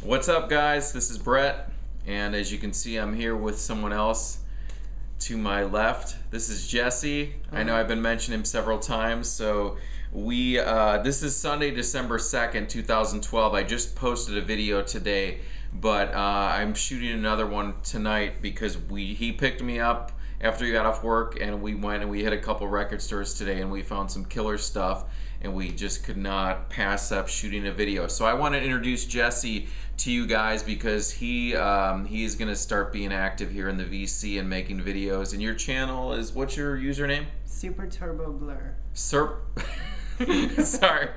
What's up, guys? This is Bret, and as you can see, I'm here with someone else to my left. This is Jesse. I know I've been mentioning him several times. So this is Sunday, December 2nd, 2012. I just posted a video today, but I'm shooting another one tonight because he picked me up after he got off work, and we went and we hit a couple record stores today, and we found some killer stuff, and we just could not pass up shooting a video. So I want to introduce Jesse to you guys because he's going to start being active here in the VC and making videos. And your channel is, what's your username? SuperTurboBlur. Sorry,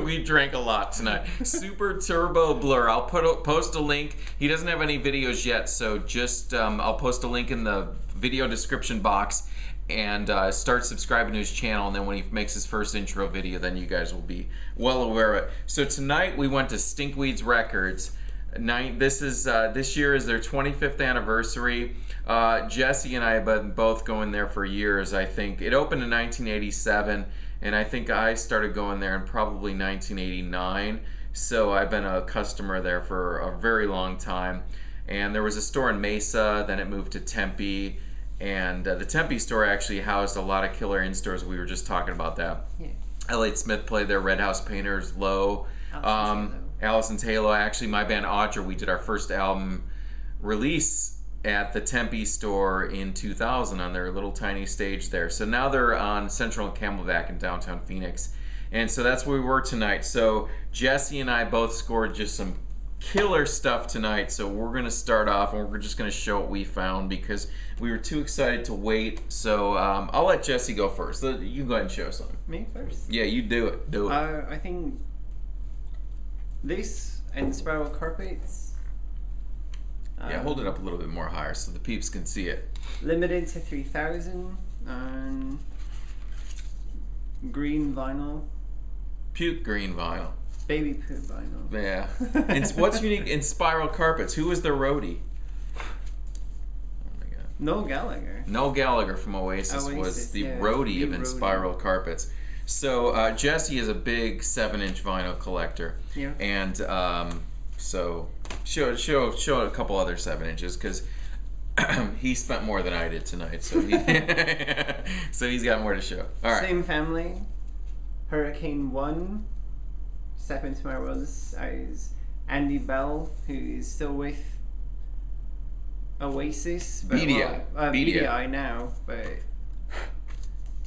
we drank a lot tonight. SuperTurboBlur. I'll post a link. He doesn't have any videos yet, so just I'll post a link in the video description box, and start subscribing to his channel, and then when he makes his first intro video, then you guys will be well aware of it. So tonight we went to Stinkweed's Records. This year is their 25th anniversary. Jesse and I have been both going there for years. I think it opened in 1987, and I think I started going there in probably 1989. So I've been a customer there for a very long time. And there was a store in Mesa, then it moved to Tempe. And the Tempe store actually housed a lot of killer in-stores. We were just talking about that. Yeah. Elliott Smith played there, Red House Painters, Low, Allison's Halo. Actually, my band Audra, we did our first album release at the Tempe store in 2000 on their little tiny stage there. So now they're on Central and Camelback in downtown Phoenix. And so that's where we were tonight. So Jesse and I both scored just some killer stuff tonight, so we're gonna start off and we're just gonna show what we found because we were too excited to wait. So I'll let Jesse go first. You go ahead and show something. Me first? Yeah, you do it. Do it. I think this and Spiral Carpets. Yeah, hold it up a little bit more higher so the peeps can see it. Limited to 3,000 on green vinyl. Puke green vinyl. Baby poo vinyl. Yeah. And what's unique in Spiral Carpets? Who was their roadie? Oh my God. Noel Gallagher. Noel Gallagher from Oasis was the roadie of Spiral Carpets. So Jesse is a big 7-inch vinyl collector. Yeah. And so show a couple other 7-inches because he spent more than I did tonight. So so he's got more to show. All right. Same family. Hurricane 1. Step Into My World is Andy Bell, who is still with Oasis. BDI now, but...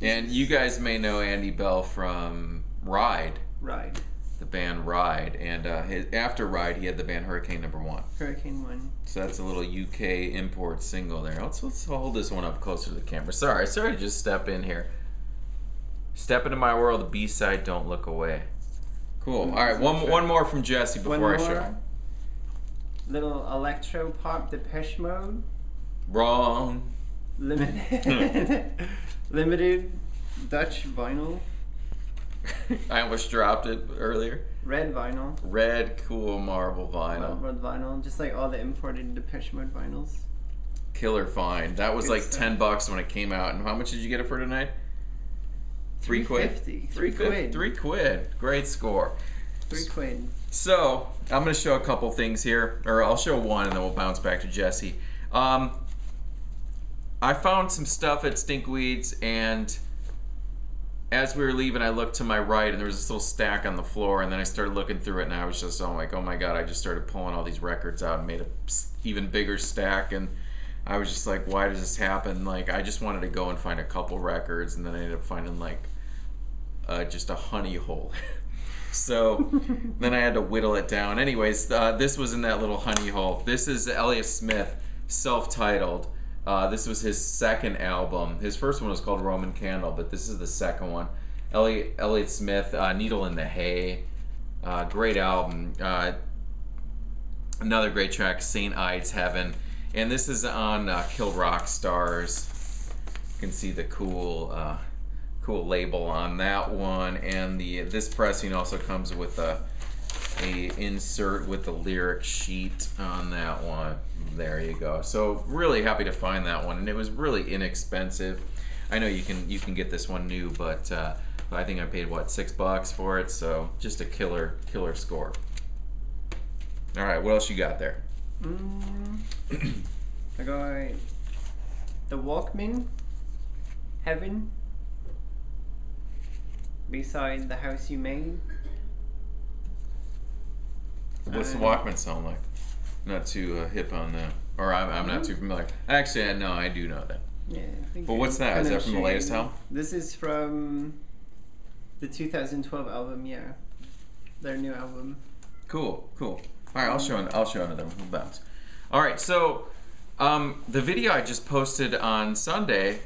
And you guys may know Andy Bell from Ride. Ride. The band Ride. And after Ride, he had the band Hurricane Number 1. Hurricane 1. So that's a little UK import single there. Let's hold this one up closer to the camera. Sorry to just step in here. Step Into My World, the B-side, Don't Look Away. Cool. All right, one more from Jesse before I show. Little electro pop Depeche Mode. Wrong. Limited Dutch vinyl. I almost dropped it earlier. Red vinyl. Red, cool marble vinyl. Red vinyl, just like all the imported Depeche Mode vinyls. Killer find. That was like $10 when it came out. And how much did you get it for tonight? $3 quid? $3 quid. Great score. $3 quid. So, I'm going to show a couple things here. Or I'll show one and then we'll bounce back to Jesse. I found some stuff at Stinkweed's, and as we were leaving, I looked to my right and there was this little stack on the floor, and then I started looking through it and I was just like, oh my God, I just started pulling all these records out and made an even bigger stack, and I was just like, why does this happen? Like, I just wanted to go and find a couple records, and then I ended up finding like just a honey hole. So then I had to whittle it down. Anyways, this was in that little honey hole. This is Elliott Smith, self-titled. This was his second album. His first one was called Roman Candle, but this is the second one. Elliott Smith, Needle in the Hay. Great album. Another great track, St. Ides Heaven. And this is on Kill Rock Stars. You can see the cool label on that one, and this pressing also comes with a insert with the lyric sheet on that one. There you go. So really happy to find that one, and it was really inexpensive. I know you can get this one new, but I think I paid what, $6 for it. So just a killer score. All right, what else you got there? I got the Walkman, Heaven, Beside the House You Made. What's the Walkman sound like? Not too hip on that, or I'm not too familiar. Actually, no, I do know that. Yeah. I think But what's that? Is that from the latest Helm? This is from the 2012 album. Yeah, their new album. Cool. All right, I'll show another one. We'll bounce. All right, so the video I just posted on Sunday,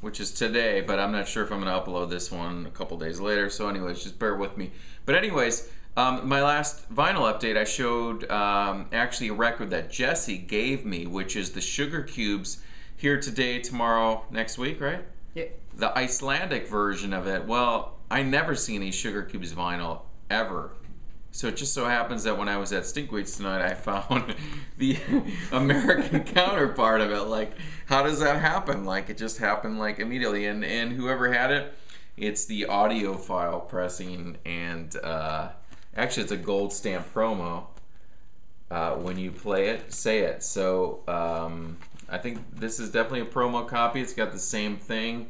which is today, but I'm not sure if I'm going to upload this one a couple days later. So, anyways, just bear with me. But anyways, my last vinyl update, I showed actually a record that Jesse gave me, which is the Sugar Cubes. Here today, tomorrow, next week, right? Yeah. The Icelandic version of it. Well, I never seen any Sugar Cubes vinyl ever. So it just so happens that when I was at Stinkweeds tonight, I found the American counterpart of it. Like, how does that happen? Like, it just happened like immediately. And whoever had it, it's the audiophile pressing, and actually it's a gold stamp promo. When you play it, say it. So I think this is definitely a promo copy. It's got the same thing,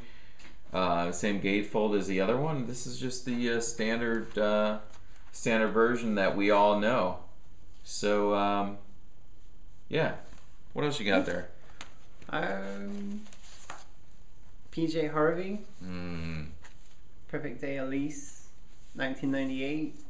same gatefold as the other one. This is just the standard version that we all know. So yeah, what else you got there? PJ Harvey, Perfect Day Elise, 1998.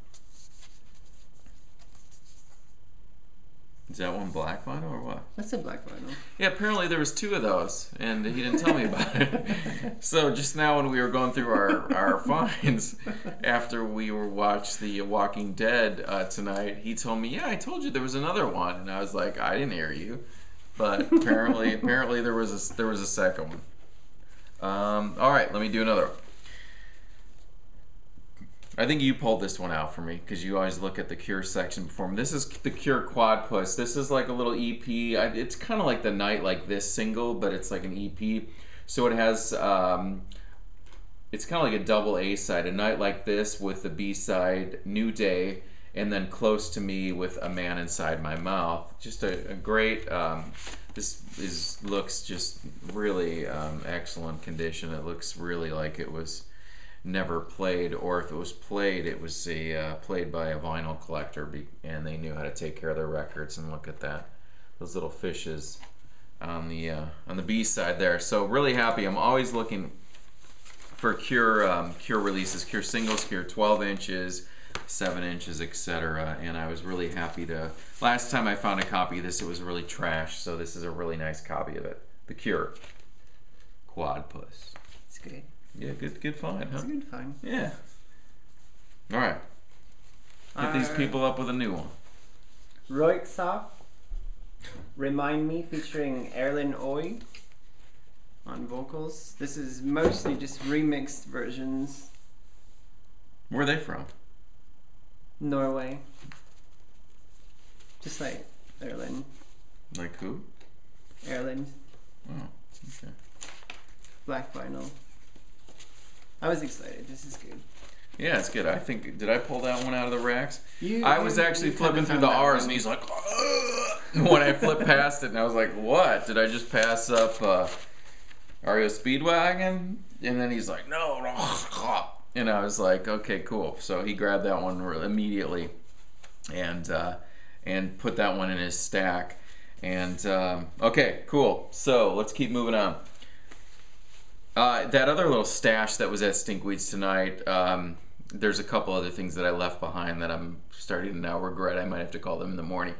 Is that one black vinyl or what? That's a black vinyl. Yeah, apparently there was two of those, and he didn't tell me about it. So just now when we were going through our finds, after we were watched The Walking Dead tonight, he told me, yeah, I told you there was another one, and I was like, I didn't hear you. But apparently there was a second one. All right, let me do another one. I think you pulled this one out for me because you always look at the Cure section before me. This is the Cure Quad Puss. This is like a little EP. It's kind of like the Night Like This single, but it's like an EP. So it has, it's kind of like a double A side. A Night Like This with the B side, New Day, and then Close to Me with A Man Inside My Mouth. Just a great, this looks just really excellent condition. It looks really like it was never played, or if it was played, it was played by a vinyl collector, and they knew how to take care of their records. And look at that, those little fishes on the B side there. So really happy. I'm always looking for Cure releases, Cure singles, Cure 12 inches, 7 inches, etc. And I was really happy to. Last time I found a copy of this, it was really trash. So this is a really nice copy of it. The Cure Quad Puss. It's good. Yeah, good find, huh? It's a good find. Yeah. All right. Get these people up with a new one. Roixop, Remind Me, featuring Erlin Oy on vocals. This is mostly just remixed versions. Where are they from? Norway. Just like Erlin. Like who? Erlin. Oh, okay. Black vinyl. I was excited. This is good. Yeah, it's good. I think, did I pull that one out of the racks? I was actually flipping through the R's, and he's like, ugh, when I flipped past it, and I was like, what? Did I just pass up REO Speedwagon? And then he's like, no. And I was like, okay, cool. So he grabbed that one immediately and put that one in his stack. And, okay, cool. So let's keep moving on. That other little stash that was at Stinkweeds tonight, there's a couple other things that I left behind that I'm starting to now regret. I might have to call them in the morning.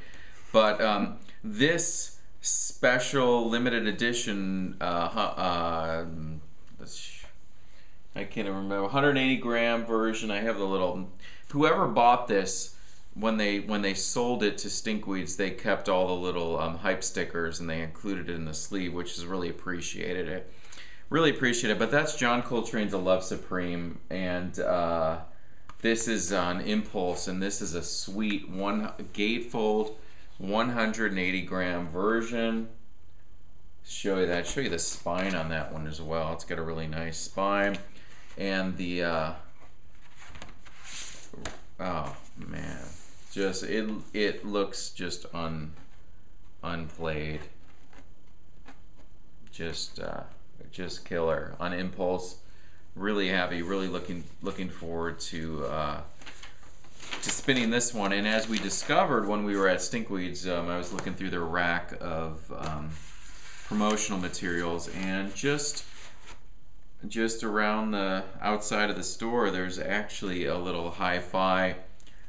But this special limited edition, I can't remember, 180 gram version. I have the little, whoever bought this, when they sold it to Stinkweeds, they kept all the little hype stickers and they included it in the sleeve, which is really appreciated. Really appreciate it. But that's John Coltrane's A Love Supreme, and this is on Impulse, and this is a sweet gatefold 180 gram version. Show you the spine on that one as well. It's got a really nice spine, and the oh man, Just it looks just unplayed. Just killer on impulse. Really happy. Really looking forward to spinning this one. And as we discovered when we were at Stinkweeds, I was looking through their rack of promotional materials, and just around the outside of the store, there's actually a little hi-fi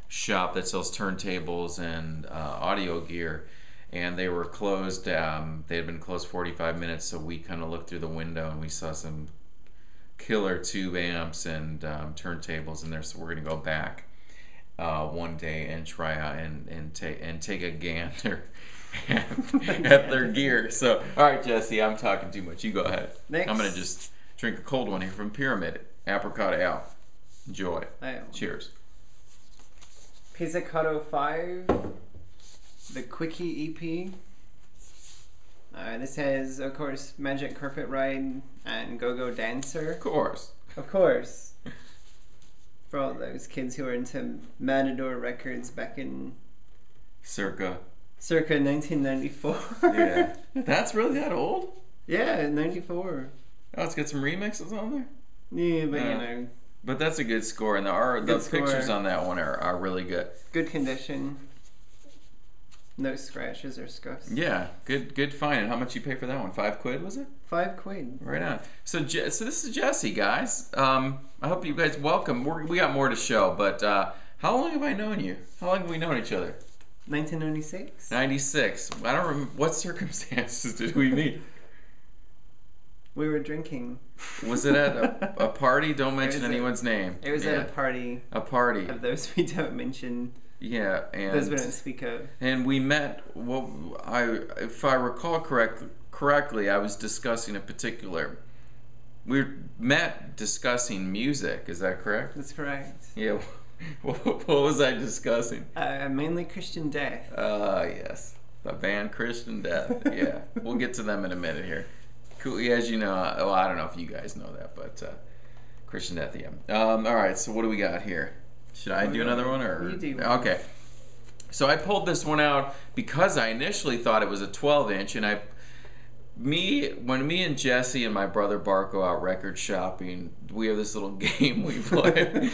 shop that sells turntables and audio gear, and they were closed. They had been closed 45 minutes, so we kind of looked through the window and we saw some killer tube amps and turntables in there. So we're gonna go back one day and try out and take a gander at their gear. So, all right, Jesse, I'm talking too much. You go ahead. Next. I'm gonna just drink a cold one here from Pyramid, Apricot Ale. Enjoy. Cheers. Pizzicato 5, the Quickie EP. This has, of course, Magic Carpet Ride and Go-Go Dancer. Of course. Of course. For all those kids who are into Matador records back in... Circa 1994. Yeah. That's really that old? Yeah, 94. Oh, it's got some remixes on there? Yeah, but you know... But that's a good score, and the pictures on that one are really good. Good condition. No scratches or scuffs. Yeah, good find. And how much you pay for that one? £5, was it? £5. Right on. So this is Jesse, guys. I hope you guys welcome. We got more to show, but how long have I known you? How long have we known each other? 1996. 96. I don't remember. What circumstances did we meet? We were drinking. Was it at a party? Don't mention anyone's name. It was at a party. A party. Of those we don't mention. Yeah, and those we don't speak of. And we met. Well, if I recall correctly, I was discussing a particular. We met discussing music. Is that correct? That's correct. Yeah. What was I discussing? Mainly Christian Death. Yes, the band Christian Death. Yeah, we'll get to them in a minute here. Cool. As you know, well, I don't know if you guys know that, but Christian Death. Yeah. All right. So what do we got here? Should I do another one, or you do? Okay. So I pulled this one out because I initially thought it was a 12-inch, and when me and Jesse and my brother Bart go out record shopping, we have this little game we play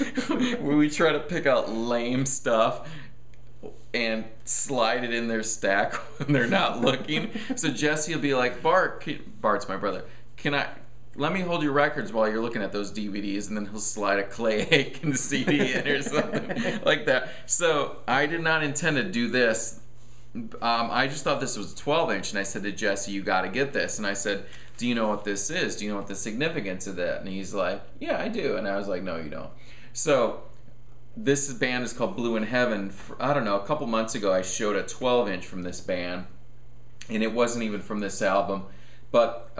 where we try to pick out lame stuff and slide it in their stack when they're not looking. So Jesse will be like, Bart's my brother, let me hold your records while you're looking at those DVDs, and then he'll slide a Clay Aiken CD in or something like that. So I did not intend to do this. I just thought this was a 12-inch, and I said to Jesse, you got to get this. And I said, do you know what this is? Do you know what the significance of that? And he's like, yeah, I do. And I was like, no, you don't. So this band is called Blue in Heaven. I don't know, a couple months ago I showed a 12-inch from this band, and it wasn't even from this album. But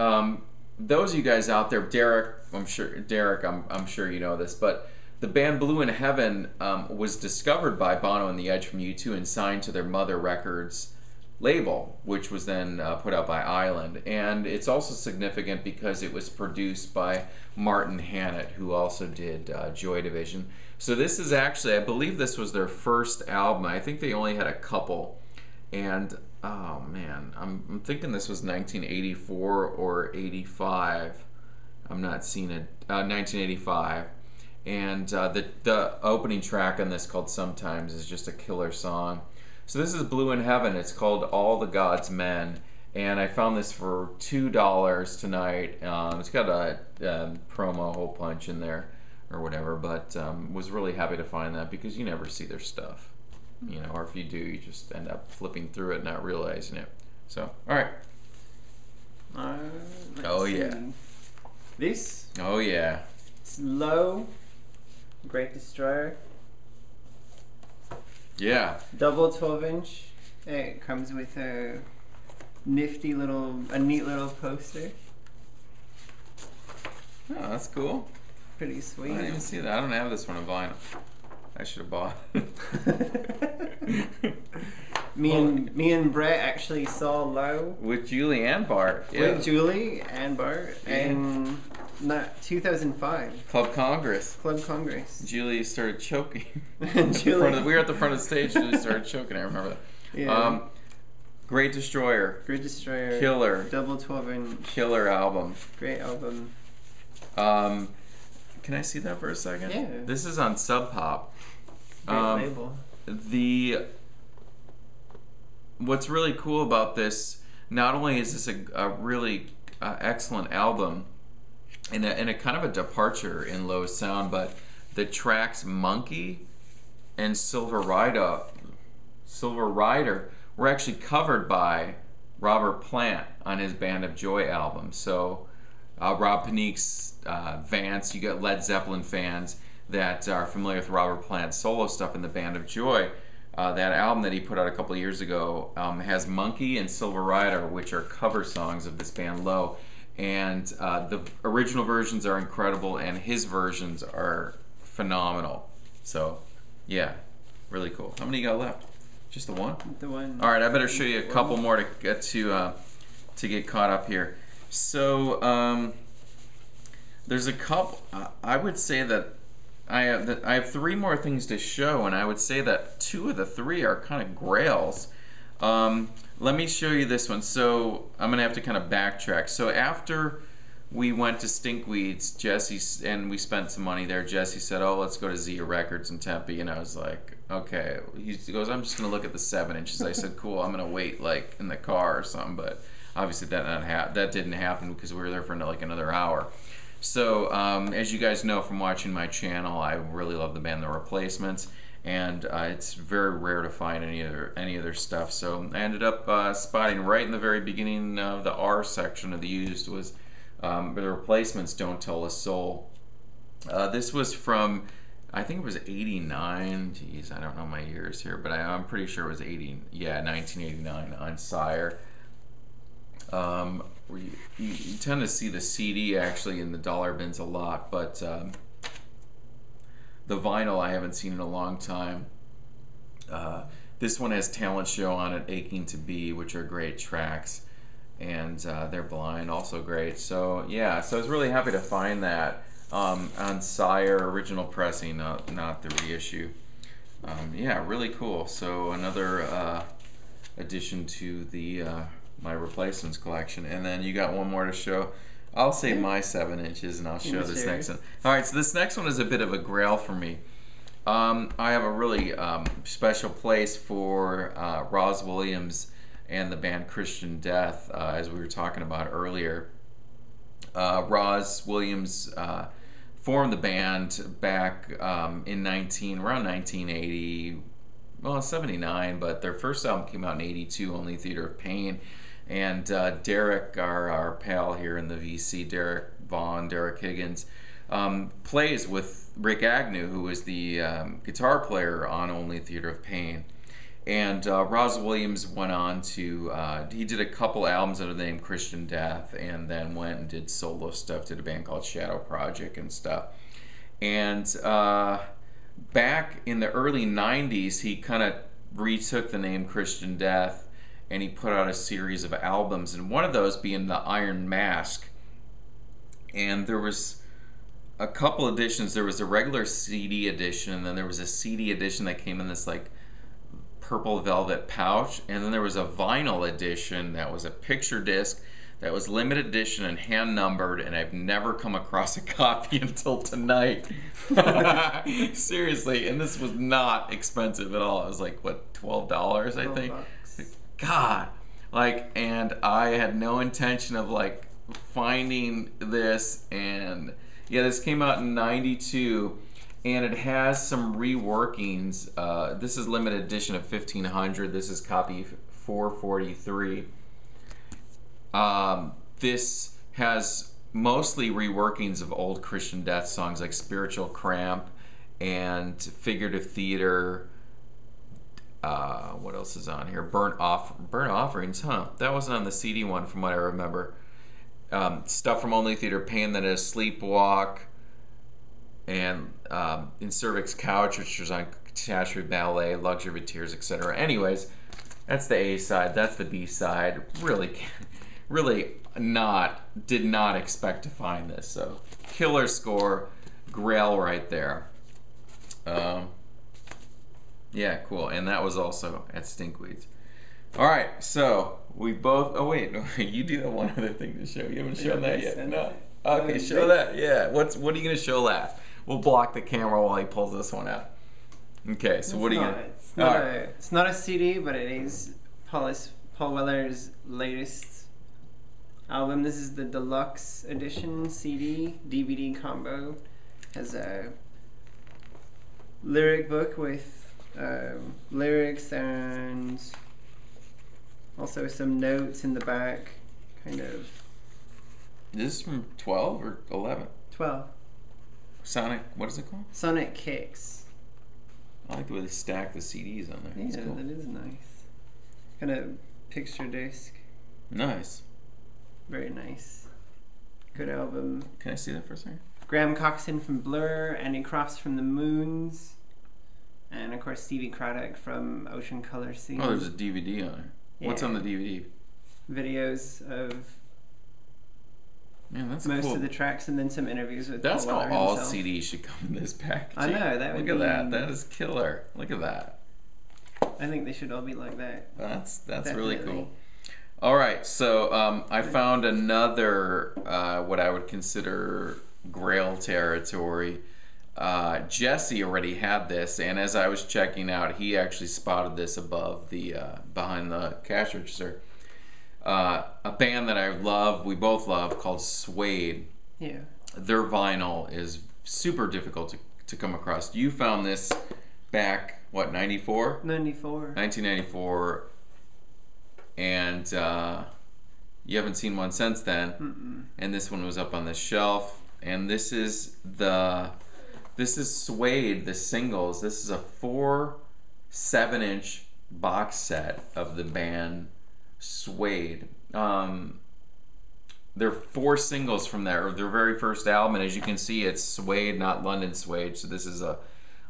those of you guys out there, Derek, I'm sure you know this, but the band Blue in Heaven was discovered by Bono and the Edge from U2 and signed to their Mother Records label, which was then put out by Island. And it's also significant because it was produced by Martin Hannett, who also did Joy Division. So this is actually, I believe this was their first album. I think they only had a couple. And oh man, I'm thinking this was 1984 or 85. I'm not seeing it. 1985. And the opening track on this, called Sometimes, is just a killer song. So this is Blue in Heaven. It's called All the God's Men. And I found this for $2 tonight. It's got a promo hole punch in there or whatever, but was really happy to find that because you never see their stuff. You know, or if you do, you just end up flipping through it and not realizing it. So, all right. Oh, yeah. This? Oh, yeah. It's Low. Great Destroyer. Yeah. Double 12-inch. It comes with a neat little poster. Oh, that's cool. Pretty sweet. I didn't even see that. I don't have this one on vinyl. I should have bought it. Me and Bret actually saw Low with Julie and Bart. Yeah. With Julie and Bart, and 2005. Club Congress. Club Congress. Julie started choking. Julie. We were at the front of the stage. Julie started choking. I remember that. Yeah. Great Destroyer. Great Destroyer. Killer. Double 12-inch. Killer album. Great album. Can I see that for a second? Yeah. This is on Sub Pop. Great label. What's really cool about this, not only is this a really excellent album and a kind of a departure in low sound, but the tracks Monkey and Silver Rider were actually covered by Robert Plant on his Band of Joy album. So Rob Panique's Vance, you got Led Zeppelin fans that are familiar with Robert Plant's solo stuff in the Band of Joy. That album that he put out a couple of years ago has Monkey and Silver Rider, which are cover songs of this band Low. And the original versions are incredible, and his versions are phenomenal. So, yeah, really cool. How many you got left? Just the one? The one. All right, I better show you a couple more to get caught up here. So, there's a couple. I would say that I have three more things to show, and I would say that two of the three are kind of grails. Let me show you this one. So I'm gonna have to kind of backtrack. So after we went to Stinkweeds, Jesse, and we spent some money there, Jesse said, "Oh, let's go to Zia Records in Tempe," and I was like, "Okay." He goes, "I'm just gonna look at the 7-inches." I said, "Cool. I'm gonna wait like in the car or something," but obviously that didn't happen because we were there for like another hour. So, as you guys know from watching my channel, I really love the band The Replacements, and it's very rare to find any of their stuff. So I ended up spotting right in the very beginning of the R section of the used was The Replacements, Don't Tell a Soul. This was from, I think it was 89. Geez, I don't know my years here, but I'm pretty sure it was 1989 on Sire. You tend to see the CD actually in the dollar bins a lot, but the vinyl I haven't seen in a long time. This one has Talent Show on it, Aching to Be, which are great tracks, and They're Blind, also great. So yeah, so I was really happy to find that on Sire original pressing, not the reissue. Yeah, really cool. So another addition to the my Replacements collection, and then you got one more to show. I'll save my 7-inches and I'll show this next one. All right, so this next one is a bit of a grail for me. I have a really special place for Roz Williams and the band Christian Death, as we were talking about earlier. Roz Williams formed the band back in around 1980, well, 79, but their first album came out in 82, Only Theater of Pain. And Derek, our pal here in the VC, Derek Higgins, plays with Rick Agnew, who was the guitar player on Only Theater of Pain. And Roz Williams went on to, he did a couple albums under the name Christian Death, and then went and did solo stuff, did a band called Shadow Project and stuff. And back in the early 90s, he kind of retook the name Christian Death, and he put out a series of albums, and one of those being the Iron Mask. And there was a couple editions. There was a regular CD edition, and then there was a CD edition that came in this like purple velvet pouch, and then there was a vinyl edition that was a picture disc that was limited edition and hand numbered, and I've never come across a copy until tonight. Seriously, and this was not expensive at all. It was like, what, $12, I think? God, like, and I had no intention of like finding this, and yeah, this came out in 92, and it has some reworkings. This is limited edition of 1500. This is copy 443. This has mostly reworkings of old Christian Death songs like Spiritual Cramp and Figurative Theater. What else is on here? Burnt Offerings, huh? That wasn't on the CD one from what I remember. Stuff from Only Theater Pain, that is Sleepwalk, and In Cervix Couch, which was on Catastrophe Ballet, Luxury of Tears, etc. Anyways, that's the A side. That's the B side. Really really did not expect to find this. So killer score, Grail right there. Yeah, cool. And that was also at Stinkweeds. All right, so we both. Oh wait, you do have one other thing to show. You haven't shown that yet. No. Okay, show that. Yeah. What are you gonna show last? We'll block the camera while he pulls this one out. Okay. So what are you gonna? It's not a CD, but it is Paul Weller's latest album. This is the deluxe edition CD DVD combo. Has a lyric book with lyrics and also some notes in the back, kind of. This is from 12 or 11? 12. Sonic, what is it called? Sonic Kicks. I like the way they stack the CDs on there. Yeah, cool. That is nice. Kind of picture disc. Nice. Very nice. Good album. Can I see that for a second? Graham Coxon from Blur, Andy Crofts from The Moons, and of course Stevie Craddock from Ocean Color Scene. Oh, there's a DVD on it. Yeah. What's on the DVD? Videos of that's most cool. of the tracks, and then some interviews with That's Paul how Weller all himself. CDs should come in this package. I know, that would Look at that. That is killer. Look at that. I think they should all be like that. That's Definitely. really cool. All right, so I found another what I would consider Grail territory. Jesse already had this, and as I was checking out, he actually spotted this above the behind the cash register. A band that I love, we both love, called Suede. Yeah. Their vinyl is super difficult to come across. You found this back, what, 94? 94. 1994. And you haven't seen one since then. Mm-mm. And this one was up on the shelf. And this is Suede, the singles. This is a 4 7-inch box set of the band Suede. There are 4 singles from their very first album, and as you can see, it's Suede, not London Suede. So this is a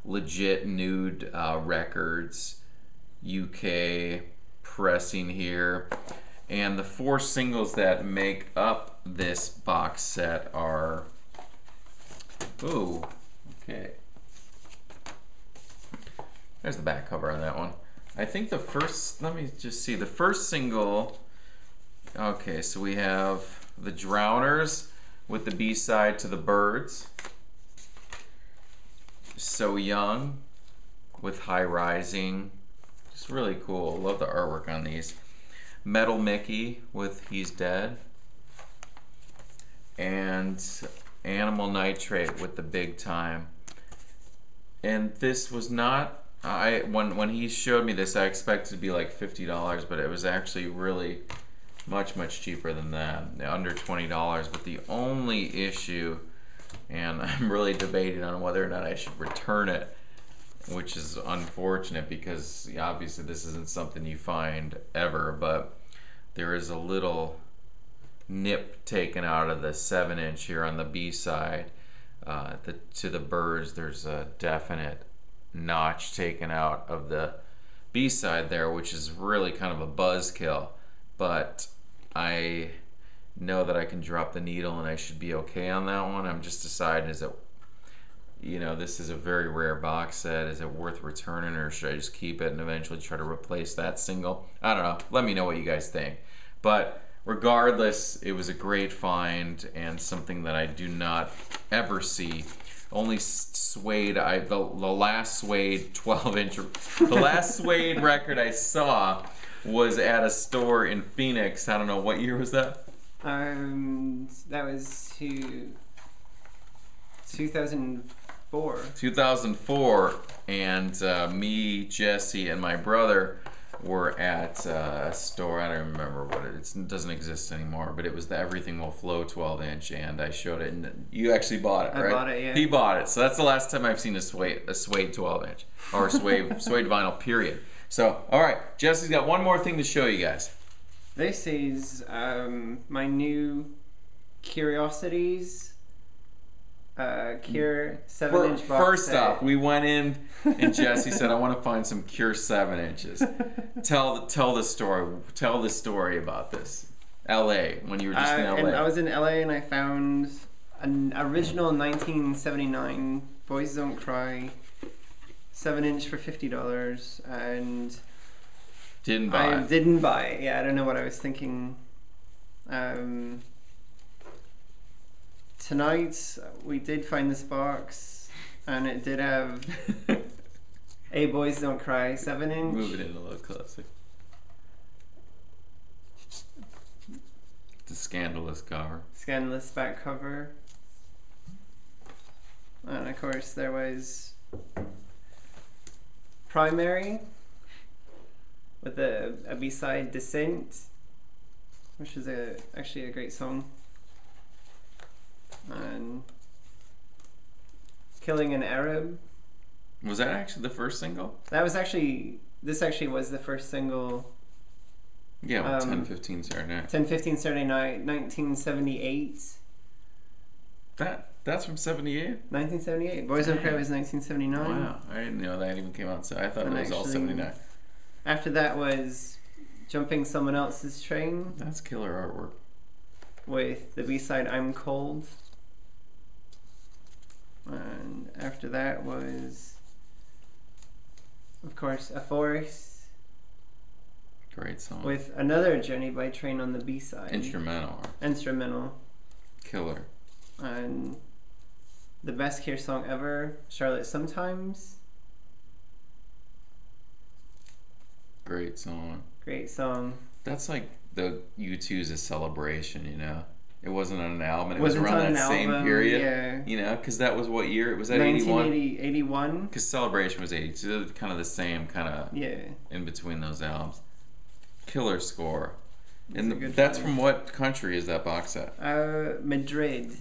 legit Nude Records UK pressing here. And the 4 singles that make up this box set are, ooh, okay. There's the back cover on that one. I think the first, let me just see, the first single, okay, so we have The Drowners with the B-side to The Birds. So Young with High Rising. Just really cool. Love the artwork on these. Metal Mickey with He's Dead. And Animal Nitrate with The Big Time. And this was not, when he showed me this, I expected it to be like $50, but it was actually really much cheaper than that, under $20. But the only issue, and I'm really debating on whether or not I should return it, which is unfortunate because obviously this isn't something you find ever, but there is a little nip taken out of the 7-inch here on the B side. To The Birds, there's a definite notch taken out of the B side there, which is really kind of a buzzkill, but I know that I can drop the needle and I should be okay on that one. I'm just deciding, is it, you know, this is a very rare box set, is it worth returning, or should I just keep it and eventually try to replace that single? I don't know. Let me know what you guys think. But regardless, it was a great find and something that I do not ever see. Only Suede, the last Suede 12-inch, the last Suede record I saw was at a store in Phoenix. I don't know, what year was that? That was 2004. 2004, and me, Jesse, and my brother were at a store. I don't remember what it doesn't exist anymore, but it was the Everything Will Flow 12-inch, and I showed it, and you actually bought it, right? I bought it, yeah. He bought it, so that's the last time I've seen a Suede 12-inch, or Suede vinyl, period. So, all right, Jesse's got one more thing to show you guys. This is my new Curiosities Cure 7-inch box First set. off, we went in and Jesse said, I want to find some Cure 7-inches. Tell the story. Tell the story about this. LA, when you were just in LA. And I was in LA and I found an original 1979 Boys Don't Cry 7-inch for $50, and Didn't buy I it. didn't buy it. Yeah, I don't know what I was thinking. Tonight we did find this box, and it did have a Boys Don't Cry 7-inch. Move it in a little closer. It's a scandalous cover. Scandalous back cover. And of course there was Primary with a B-side, Descent, which is actually a great song. And Killing an Arab. Was that actually the first single? This actually was the first single. Yeah, well, 10-15 Saturday Night. 10-15 Saturday Night, 1978. That's from 78? 1978. Boys Don't Cry was 1979. Wow, I didn't know that even came out. So I thought it was all 79. After that was Jumping Someone Else's Train. That's killer artwork. With the B-side I'm Cold. And after that was, of course, A Forest. Great song. With another Journey by Train on the B-side. Instrumental. Killer. And the best Cure song ever, Charlotte Sometimes. Great song. Great song. That's like the U2's A Celebration, you know? It wasn't on an album. It wasn't was around that on an same album, period. yeah. You know, because that was what year? Was that 81? 81. Because Celebration was 82. They're kind of the same kind of Yeah. in between those albums. Killer score. It's And a good that's song. from what country is that box set? Madrid.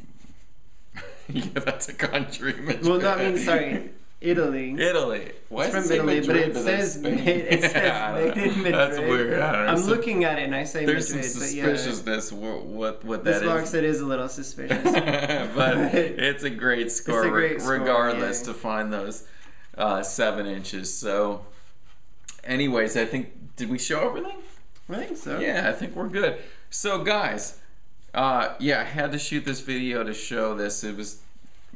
Yeah, that's a country. Madrid. Well, no, I mean, sorry, Italy. Italy. Why It's does from it say Italy, but Madrid it to says this thing? it says Yeah, made in Madrid. That's weird. I don't know. I'm looking at it and I say There's Madrid, some but yeah, suspiciousness what that this is. box set is a little suspicious. But it's a great score, It's a great score, regardless, yeah. to find those 7 inches. So, anyways, I think, did we show everything? I think so. Yeah, I think we're good. So, guys, yeah, I had to shoot this video to show this. It was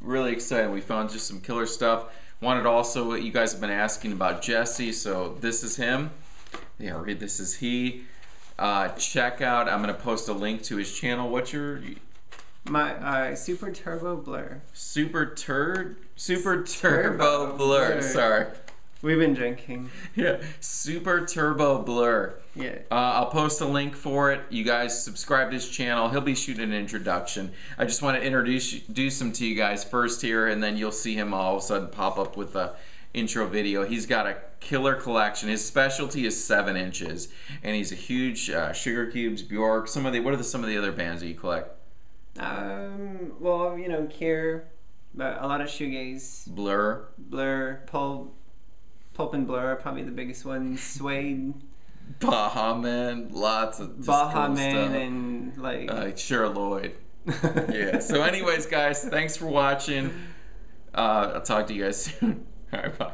really exciting. We found just some killer stuff. Wanted also, you guys have been asking about Jesse, so this is him. Yeah, read this is he. Check out, I'm going to post a link to his channel. What's your... My SuperTurboBlur. SuperTurboBlur, sorry. We've been drinking. Yeah, SuperTurboBlur. Yeah. I'll post a link for it. You guys subscribe to his channel. He'll be shooting an introduction. I just want to introduce him to you guys first here, and then you'll see him all of a sudden pop up with a intro video. He's got a killer collection. His specialty is 7 inches, and he's a huge Sugar Cubes, Bjork. What are some of the other bands that you collect? Well, you know, Cure, but a lot of shoegaze. Blur, Pulp and Blur are probably the biggest ones. Suede. Baha Man, lots of just Baha cool Man stuff. and like Sure Lloyd. Yeah. So anyways, guys, thanks for watching. I'll talk to you guys soon. All right, bye.